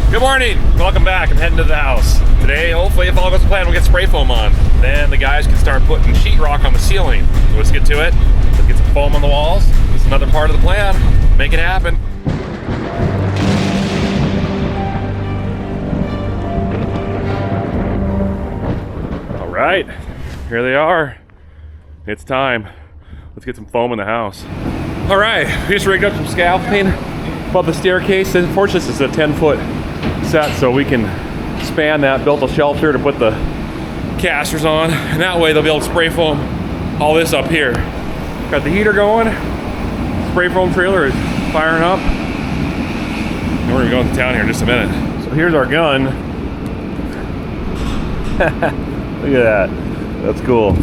Good morning, welcome back. I'm heading to the house. Today, hopefully, if all goes to plan, we'll get spray foam on. Then the guys can start putting sheetrock on the ceiling. So let's get to it. Let's get some foam on the walls. It's another part of the plan. Make it happen. All right, here they are. It's time. Let's get some foam in the house. All right, we just rigged up some scaffolding above the staircase. Unfortunately, this is a 10-foot set, so we can span that, built a shelter to put the casters on, and that way they'll be able to spray foam all this up here. Got the heater going, spray foam trailer is firing up, and we're gonna go into town here in just a minute. So here's our gun. Look at that, that's cool.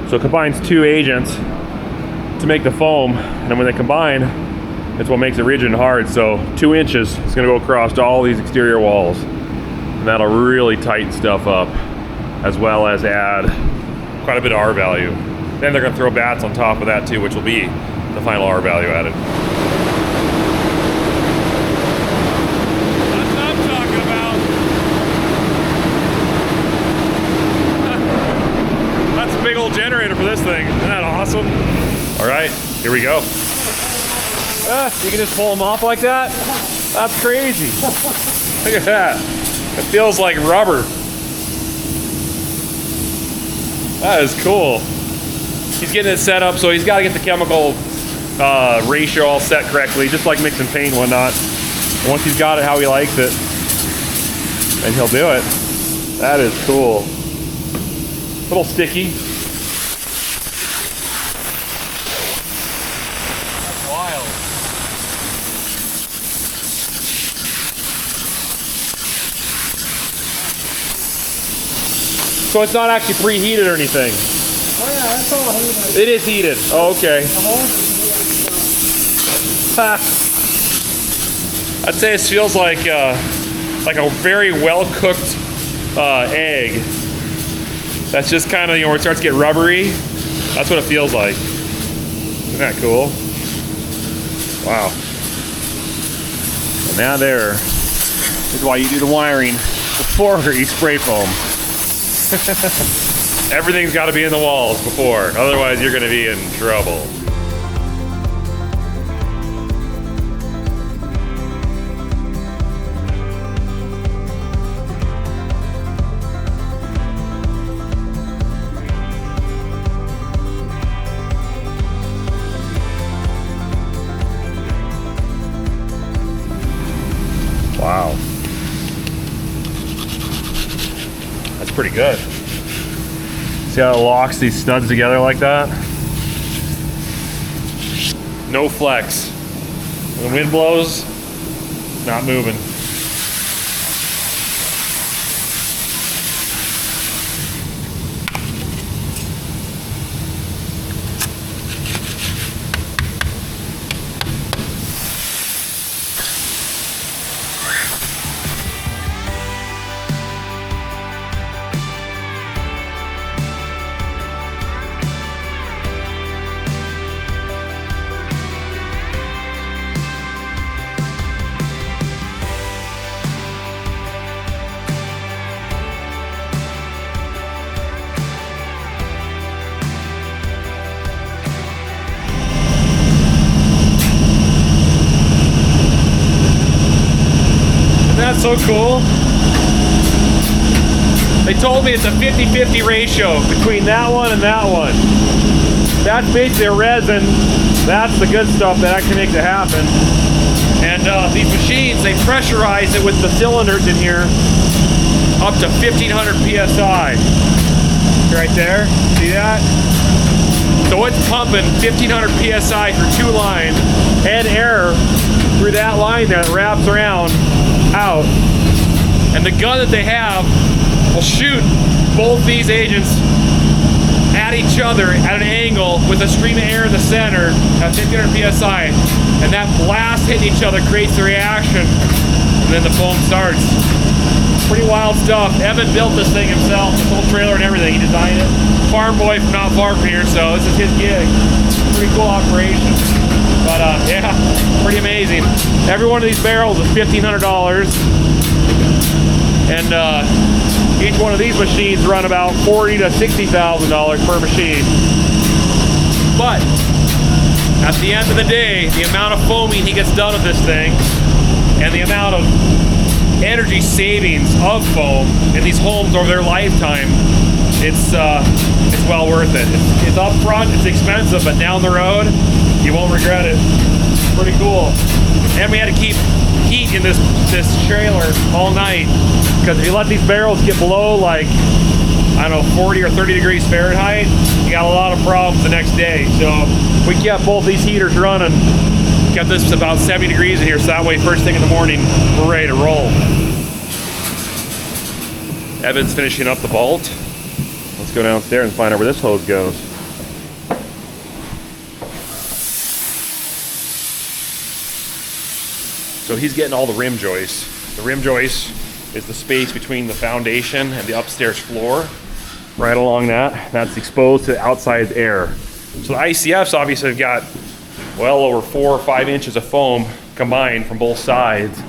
So it combines two agents to make the foam, and then when they combine, it's what makes it rigid and hard. So 2 inches is gonna go across to all these exterior walls. And that'll really tighten stuff up, as well as add quite a bit of R value. Then they're gonna throw bats on top of that too, which will be the final R value added. That's what I'm talking about. That's a big old generator for this thing. Isn't that awesome? All right, here we go. You can just pull them off like that? That's crazy. Look at that. It feels like rubber. That is cool. He's getting it set up, so he's got to get the chemical ratio all set correctly, just like mixing paint and whatnot. And once he's got it how he likes it, then he'll do it. That is cool. A little sticky. So it's not actually preheated or anything? Oh yeah, that's all heated. It is heated. Oh, okay. I'd say it feels like a very well-cooked egg. That's just kind of, where it starts to get rubbery. That's what it feels like. Isn't that cool? Wow. And now there is why you do the wiring before you spray foam. Everything's got to be in the walls before, otherwise you're going to be in trouble. Wow. That's pretty good. See how it locks these studs together like that? No flex. When the wind blows, not moving. That's so cool. They told me it's a 50-50 ratio between that one and that one. That's basically a resin. That's the good stuff that actually makes it happen. And these machines, they pressurize it with the cylinders in here up to 1500 PSI. Right there, see that? So it's pumping 1500 PSI through 2 lines, and air through that line that wraps around out. And the gun that they have will shoot both these agents at each other at an angle with a stream of air in the center at 1500 PSI. And that blast hitting each other creates the reaction, and then the foam starts. Pretty wild stuff. Evan built this thing himself, the whole trailer and everything. He designed it. Farm boy from not far from here, so this is his gig. Pretty cool operation. But yeah, pretty amazing. Every one of these barrels is $1,500. And each one of these machines run about $40,000 to $60,000 per machine. But at the end of the day, the amount of foaming he gets done with this thing and the amount of energy savings of foam in these homes over their lifetime, it's well worth it. It's up front, it's expensive, but down the road, you won't regret it. It's pretty cool. And we had to keep heat in this trailer all night, because if you let these barrels get below, like, I don't know, 40 or 30 degrees Fahrenheit, you got a lot of problems the next day. So we kept both these heaters running, kept this about 70 degrees in here, so that way first thing in the morning we're ready to roll. Evan's finishing up the bolt. Let's go downstairs and find out where this hose goes. So he's getting all the rim joists. The rim joist is the space between the foundation and the upstairs floor. Right along that, that's exposed to outside air. So the ICFs obviously have got well over 4 or 5 inches of foam combined from both sides.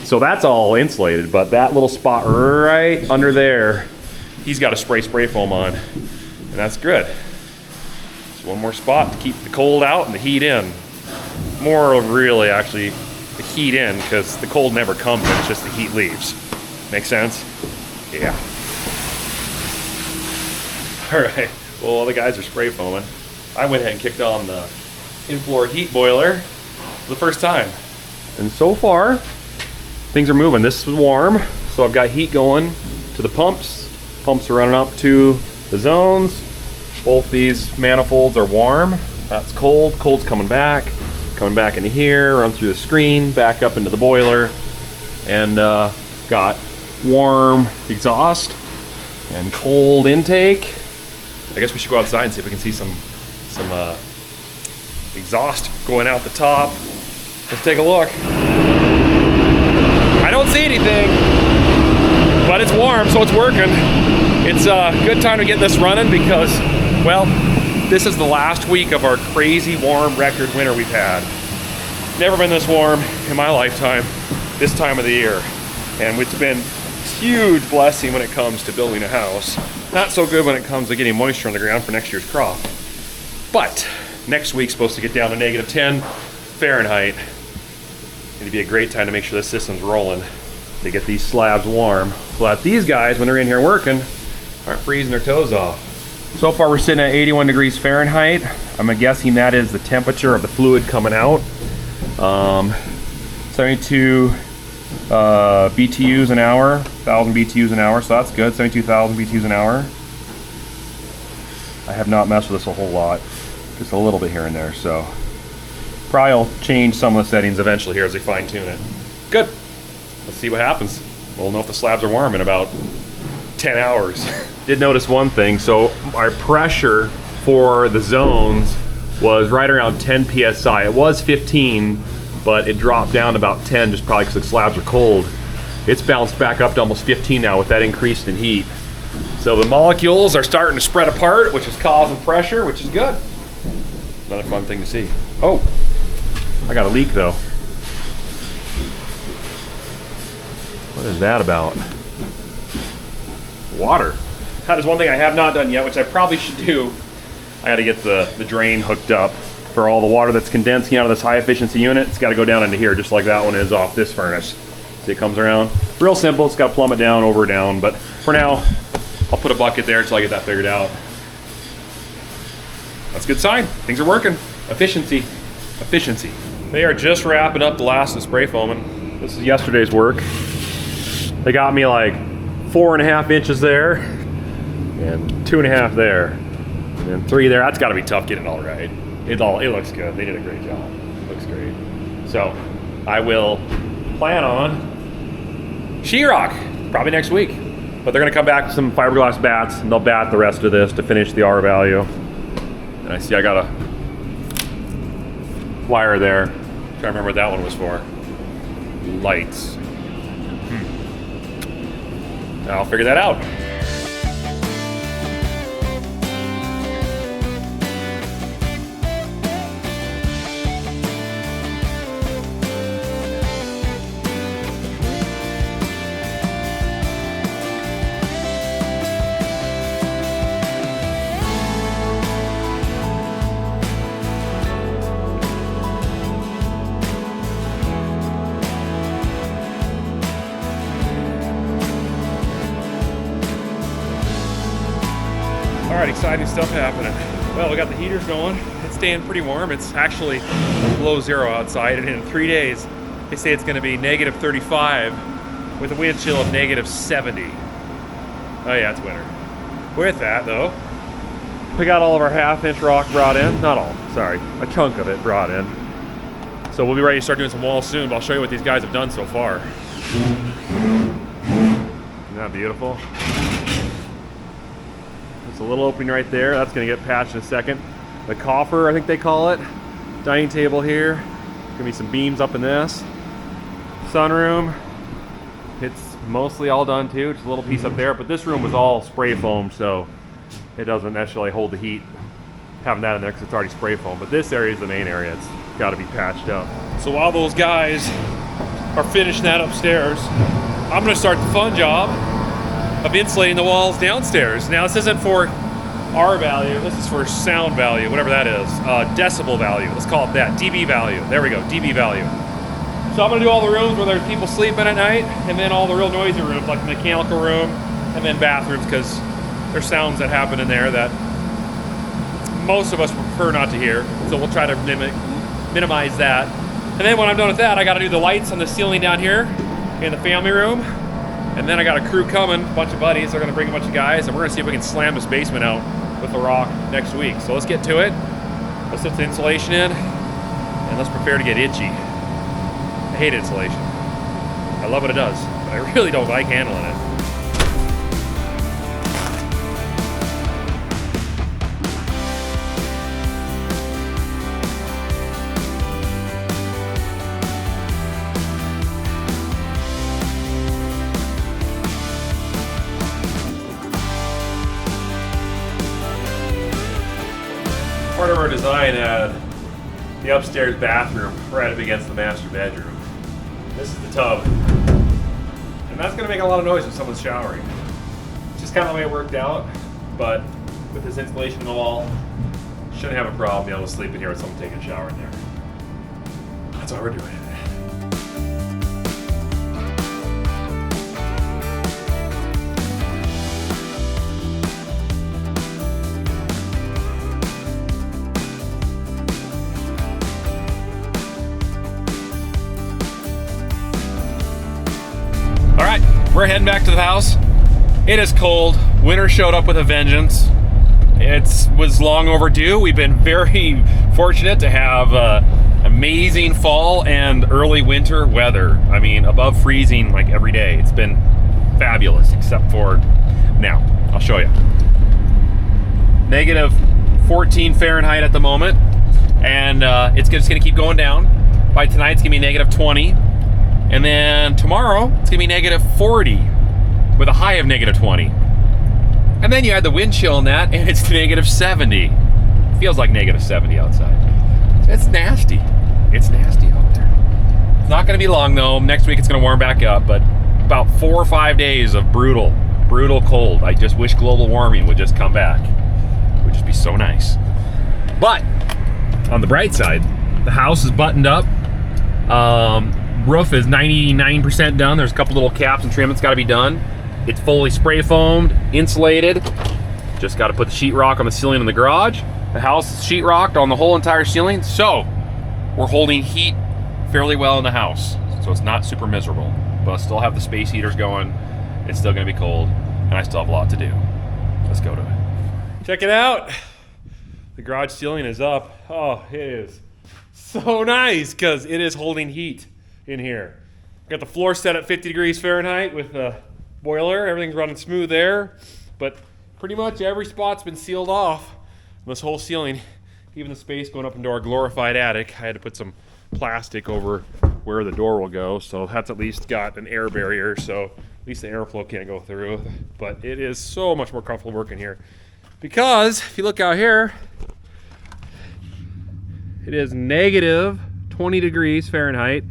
So that's all insulated, but that little spot right under there, he's got a spray foam on, and that's good. Just one more spot to keep the cold out and the heat in. More really actually the heat in, because the cold never comes in, it's just the heat leaves. Make sense? Yeah. All right, well, all the guys are spray foaming. I went ahead and kicked on the in-floor heat boiler for the first time. And so far, things are moving. This is warm, so I've got heat going to the pumps. Pumps are running up to the zones. Both these manifolds are warm. That's cold. Cold's coming back into here, run through the screen, back up into the boiler, and got warm exhaust and cold intake. I guess we should go outside and see if we can see some exhaust going out the top. Let's take a look. I don't see anything, but it's warm, so it's working. It's a good time to get this running because, well, this is the last week of our crazy warm record winter we've had. Never been this warm in my lifetime this time of the year. And it's been a huge blessing when it comes to building a house. Not so good when it comes to getting moisture on the ground for next year's crop. But next week's supposed to get down to -10 Fahrenheit. It'd be a great time to make sure this system's rolling to get these slabs warm, so that these guys, when they're in here working, aren't freezing their toes off. So far we're sitting at 81 degrees Fahrenheit. I'm guessing that is the temperature of the fluid coming out. 72 BTUs an hour, 1,000 BTUs an hour, so that's good, 72,000 BTUs an hour. I have not messed with this a whole lot, just a little bit here and there, so probably I'll change some of the settings eventually here as I fine tune it. Good, let's see what happens. We'll know if the slabs are warm in about 10 hours. Did notice one thing, so our pressure for the zones was right around 10 PSI. It was 15, but it dropped down to about 10 just probably because the slabs are cold. It's bounced back up to almost 15 now with that increase in heat. So the molecules are starting to spread apart, which is causing pressure, which is good. Another fun thing to see. Oh, I got a leak though. What is that about? Water. That is one thing I have not done yet, which I probably should do. I got to get the drain hooked up for all the water that's condensing out of this high efficiency unit. It's got to go down into here just like that one is off this furnace. See, it comes around. Real simple, it's got to plumb it down, over, down, but for now, I'll put a bucket there until I get that figured out. That's a good sign. Things are working. Efficiency. Efficiency. They are just wrapping up the last of the spray foaming. This is yesterday's work. They got me like 4.5 inches there and 2.5 there and 3 there. That's got to be tough getting it all right. It looks good. They did a great job. It looks great. So I will plan on sheetrock probably next week, but they're going to come back with some fiberglass bats and they'll bat the rest of this to finish the R value. And I see I got a wire there. I'm trying to remember what that one was for. Lights. I'll figure that out. right, exciting stuff happening. Well, we got the heaters going. It's staying pretty warm. It's actually below zero outside, and in 3 days, they say it's gonna be negative 35 with a wind chill of negative 70. Oh yeah, it's winter. With that though, we got all of our 1/2 inch rock brought in. Not all, sorry, a chunk of it brought in. So we'll be ready to start doing some walls soon, but I'll show you what these guys have done so far. Isn't that beautiful? There's a little opening right there. That's gonna get patched in a second. The coffer, I think they call it. Dining table here. Gonna be some beams up in this. Sunroom. It's mostly all done too. Just a little piece up there, but this room was all spray foam, so it doesn't necessarily hold the heat having that in there because it's already spray foam. But this area is the main area. It's got to be patched up. So while those guys are finishing that upstairs, I'm going to start the fun job of insulating the walls downstairs. Now this isn't for R value. This is for sound value, whatever that is. Decibel value. Let's call it that. dB value. There we go. dB value. So I'm gonna do all the rooms where there's people sleeping at night, and then all the real noisy rooms, like the mechanical room, and then bathrooms, because there's sounds that happen in there that most of us prefer not to hear. So we'll try to minimize that. And then when I'm done with that, I gotta do the lights on the ceiling down here in the family room. And then I got a crew coming, a bunch of buddies. They're gonna bring a bunch of guys, and we're gonna see if we can slam this basement out with the rock next week. So let's get to it. Let's put the insulation in, and let's prepare to get itchy. I hate insulation. I love what it does, but I really don't like handling it. Part of our design had the upstairs bathroom right up against the master bedroom. This is the tub. And that's gonna make a lot of noise when someone's showering. It's just kind of the way it worked out, but with this insulation in the wall, shouldn't have a problem being able to sleep in here with someone taking a shower in there. That's why we're doing it. All right, we're heading back to the house. It is cold. Winter showed up with a vengeance. It was long overdue. We've been very fortunate to have amazing fall and early winter weather. I mean, above freezing like every day. It's been fabulous, except for now. I'll show you. Negative 14 Fahrenheit at the moment, and it's just gonna keep going down. By tonight, it's gonna be negative 20. And then tomorrow, it's gonna be negative 40 with a high of negative 20. And then you add the wind chill in that, and it's negative 70. Feels like negative 70 outside. It's nasty. It's nasty out there. It's not gonna be long though. Next week it's gonna warm back up, but about 4 or 5 days of brutal cold. I just wish global warming would just come back. It would just be so nice. But on the bright side, the house is buttoned up. Roof is 99% done. There's a couple little caps and trim that's got to be done. It's fully spray foamed, insulated. Just got to put the sheetrock on the ceiling in the garage. The house is sheetrocked on the whole entire ceiling. So we're holding heat fairly well in the house. So it's not super miserable, but I still have the space heaters going. It's still gonna be cold, and I still have a lot to do. Let's go to it. Check it out. The garage ceiling is up. Oh, it is so nice because it is holding heat in here. Got the floor set at 50 degrees Fahrenheit with the boiler. Everything's running smooth there, but pretty much every spot's been sealed off. This whole ceiling, even the space going up into our glorified attic, I had to put some plastic over where the door will go, so that's at least got an air barrier, so at least the airflow can't go through. But it is so much more comfortable working here because if you look out here, it is negative 20 degrees Fahrenheit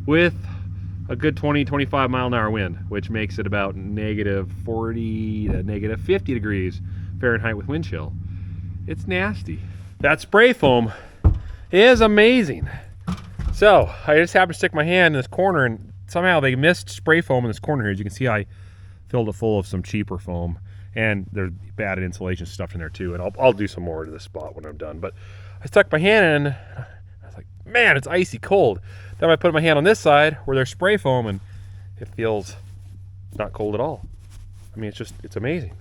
with a good 20-25 mile an hour wind, which makes it about negative 40 to negative 50 degrees Fahrenheit with wind chill. It's nasty. That spray foam is amazing. So I just happened to stick my hand in this corner, and somehow they missed spray foam in this corner here. As you can see, I filled it full of some cheaper foam, And there's bad insulation stuff in there too. And I'll do some more to this spot when I'm done. But I stuck my hand in, I was like, man, it's icy cold. Then I put my hand on this side where there's spray foam and it feels not cold at all. I mean, it's amazing.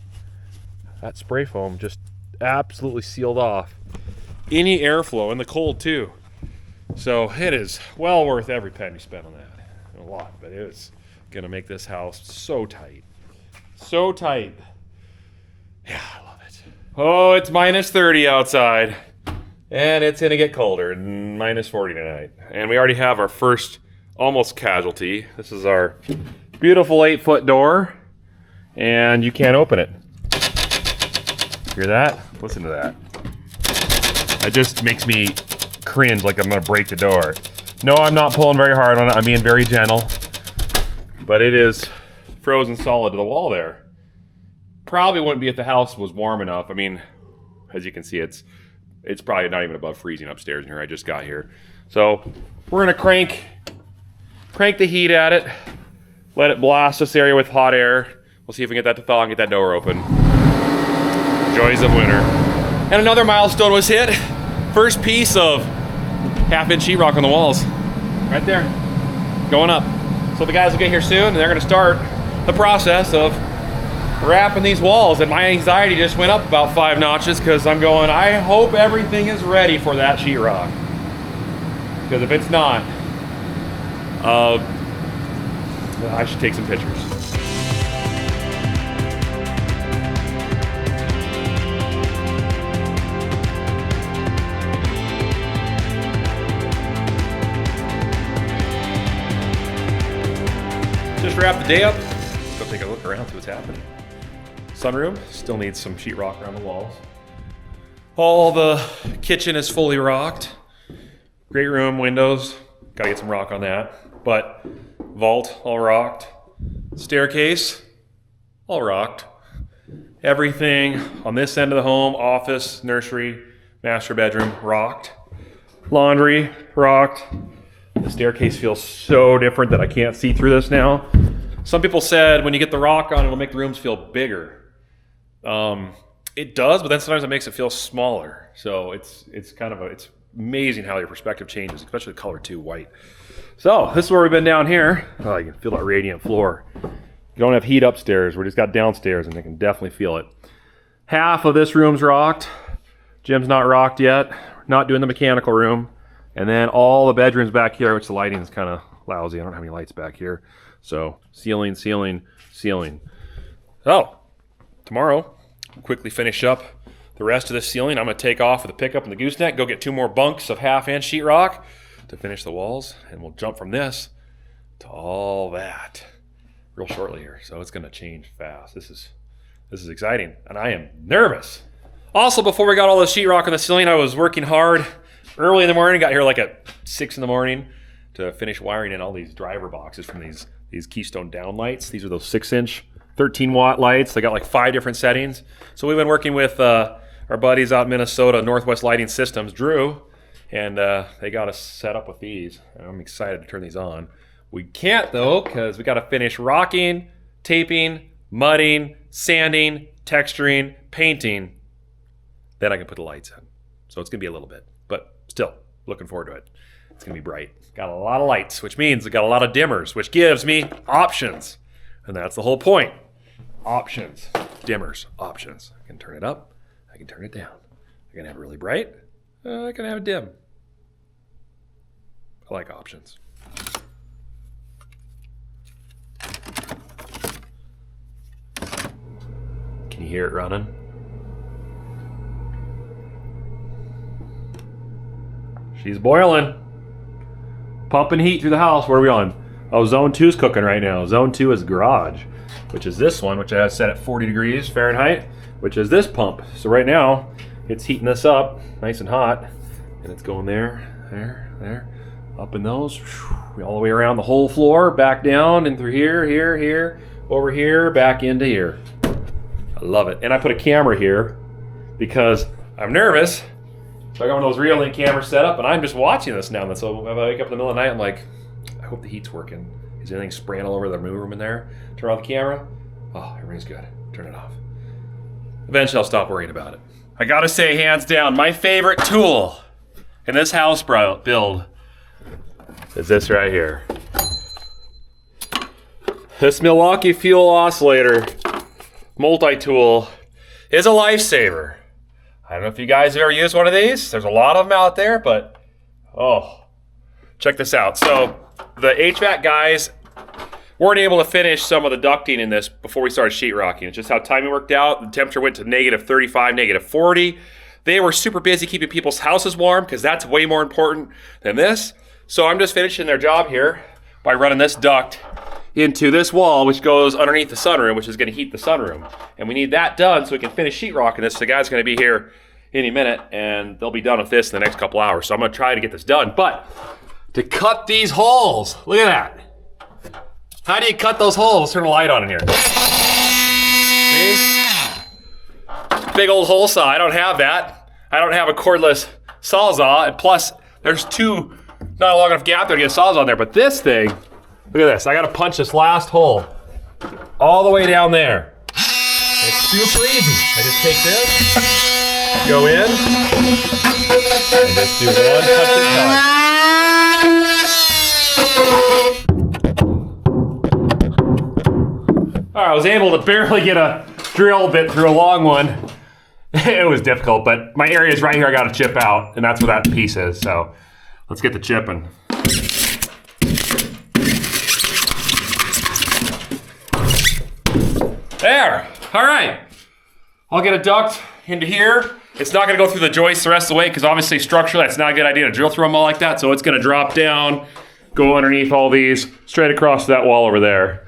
That spray foam just absolutely sealed off any airflow in the cold too. So it is well worth every penny you spent on that. A lot, but it's gonna make this house so tight. So tight. Yeah, I love it. Oh, it's minus 30 outside. And it's gonna get colder, minus 40 tonight. And we already have our first almost casualty. This is our beautiful 8-foot door. And you can't open it. Hear that? Listen to that. That just makes me cringe like I'm gonna break the door. No, I'm not pulling very hard on it. I'm being very gentle. But it is frozen solid to the wall there. Probably wouldn't be if the house was warm enough. I mean, as you can see, it's probably not even above freezing upstairs in here. I just got here. So we're gonna crank the heat at it. Let it blast this area with hot air. We'll see if we can get that to thaw and get that door open. Joys of winter. And another milestone was hit. First piece of 1/2-inch sheetrock on the walls. Right there. Going up. So the guys will get here soon and they're gonna start the process of wrapping these walls. And my anxiety just went up about 5 notches because I'm going, I hope everything is ready for that sheetrock. Because if it's not, I should take some pictures. Just wrap the day up. Let's go take a look around, see what's happening. Sunroom still needs some sheetrock around the walls. All the kitchen is fully rocked. Great room, windows. Gotta get some rock on that. But vault, all rocked. Staircase, all rocked. Everything on this end of the home, office, nursery, master bedroom, rocked. Laundry, rocked. The staircase feels so different that I can't see through this now. Some people said when you get the rock on, it'll make the rooms feel bigger. It does, but then sometimes it makes it feel smaller. So it's amazing how your perspective changes, especially the color too, white. So this is where we've been down here. Oh, you can feel that radiant floor. You don't have heat upstairs. We just got downstairs and they can definitely feel it. Half of this room's rocked. Gym's not rocked yet. Not doing the mechanical room. And then all the bedrooms back here, which the lighting is kind of lousy. I don't have any lights back here. So ceiling, ceiling, ceiling. So tomorrow, I'll quickly finish up the rest of this ceiling. I'm going to take off with the pickup and the gooseneck, go get 2 more bunks of 1/2-inch sheetrock to finish the walls, and we'll jump from this to all that real shortly here. So it's going to change fast. This is exciting, and I am nervous. Also, before we got all the sheetrock on the ceiling, I was working hard early in the morning. Got here like at 6 in the morning to finish wiring in all these driver boxes from these Keystone down lights. These are those 6-inch, 13-watt lights. They got like 5 different settings. So we've been working with our buddies out in Minnesota, Northwest Lighting Systems, Drew, and they got us set up with these. And I'm excited to turn these on. We can't though, because we got to finish rocking, taping, mudding, sanding, texturing, painting. Then I can put the lights in. So it's gonna be a little bit, but still looking forward to it. It's gonna be bright. Got a lot of lights, which means I got a lot of dimmers, which gives me options. And that's the whole point. Options, dimmers, options. I can turn it up, I can turn it down. I can have it really bright, I can have it dim. I like options. Can you hear it running? She's boiling. Pumping heat through the house. Where are we on? Oh, zone 2 is cooking right now. Zone 2 is garage, which is this one, which I have set at 40 degrees Fahrenheit, which is this pump. So right now, it's heating this up nice and hot, and it's going there, there, up in those, all the way around the whole floor, back down, and through here, here, over here, back into here. I love it. And I put a camera here because I'm nervous. So I got one of those Reolink cameras set up, and I'm just watching this now. And so if I wake up in the middle of the night, I'm like, I hope the heat's working. Is anything spraying all over the room in there? Turn on the camera. Oh, everything's good. Turn it off. Eventually I'll stop worrying about it. I gotta say, hands down, my favorite tool in this house build is this right here. This Milwaukee Fuel oscillator multi-tool is a lifesaver. I don't know if you guys have ever used one of these. There's a lot of them out there, but oh, check this out. So the HVAC guys weren't able to finish some of the ducting in this before we started sheetrocking. It's just how timing worked out. The temperature went to -35, -40. They were super busy keeping people's houses warm because that's way more important than this. So I'm just finishing their job here by running this duct into this wall, which goes underneath the sunroom, which is going to heat the sunroom. And we need that done so we can finish sheetrocking this. The guy's going to be here any minute, and they'll be done with this in the next couple hours. So I'm going to try to get this done. But to cut these holes, look at that. How do you cut those holes? Let's turn the light on in here. See? Big old hole saw. I don't have that. I don't have a cordless sawzall. And plus, there's not a long enough gap there to get a sawzall on there. But this thing, look at this. I got to punch this last hole all the way down there. It's super easy. I just take this, go in, and just do one touch at a time. All right, I was able to barely get a drill bit through a long one. It was difficult, but my area is right here. I got to chip out, and that's where that piece is. So let's get the chipping. There, all right. I'll get a duct into here. It's not gonna go through the joists the rest of the way because obviously structurally that's not a good idea to drill through them all like that. So it's gonna drop down, go underneath all these, straight across that wall over there.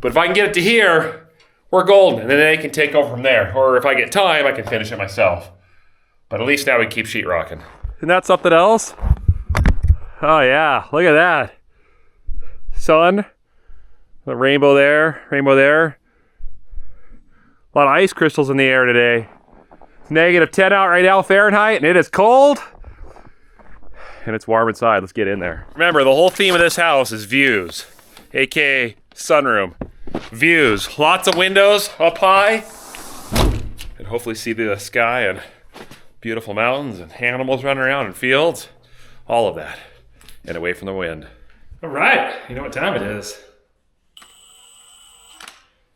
But if I can get it to here, we're golden, and then they can take over from there. Or if I get time, I can finish it myself. But at least now we can keep sheetrocking. Isn't that something else? Oh yeah, look at that. Sun, the rainbow there, rainbow there. A lot of ice crystals in the air today. It's -10 out right now Fahrenheit, and it is cold. And it's warm inside. Let's get in there. Remember, the whole theme of this house is views, aka sunroom. Views. Lots of windows up high. And hopefully see the sky and beautiful mountains and animals running around in fields. All of that. And away from the wind. All right. You know what time it is.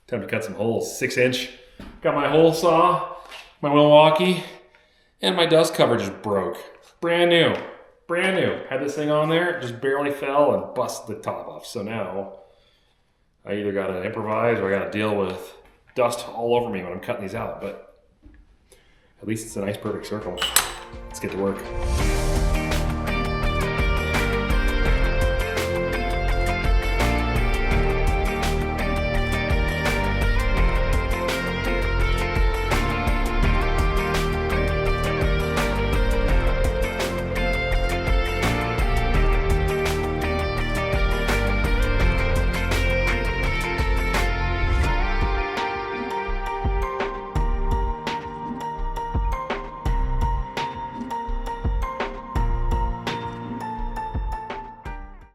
Time to cut some holes. 6-inch. Got my hole saw, my Milwaukee, and my dust cover just broke. Brand new. Brand new. Had this thing on there, just barely fell and busted the top off. So now I either gotta improvise or I gotta deal with dust all over me when I'm cutting these out. But at least it's a nice perfect circle. Let's get to work.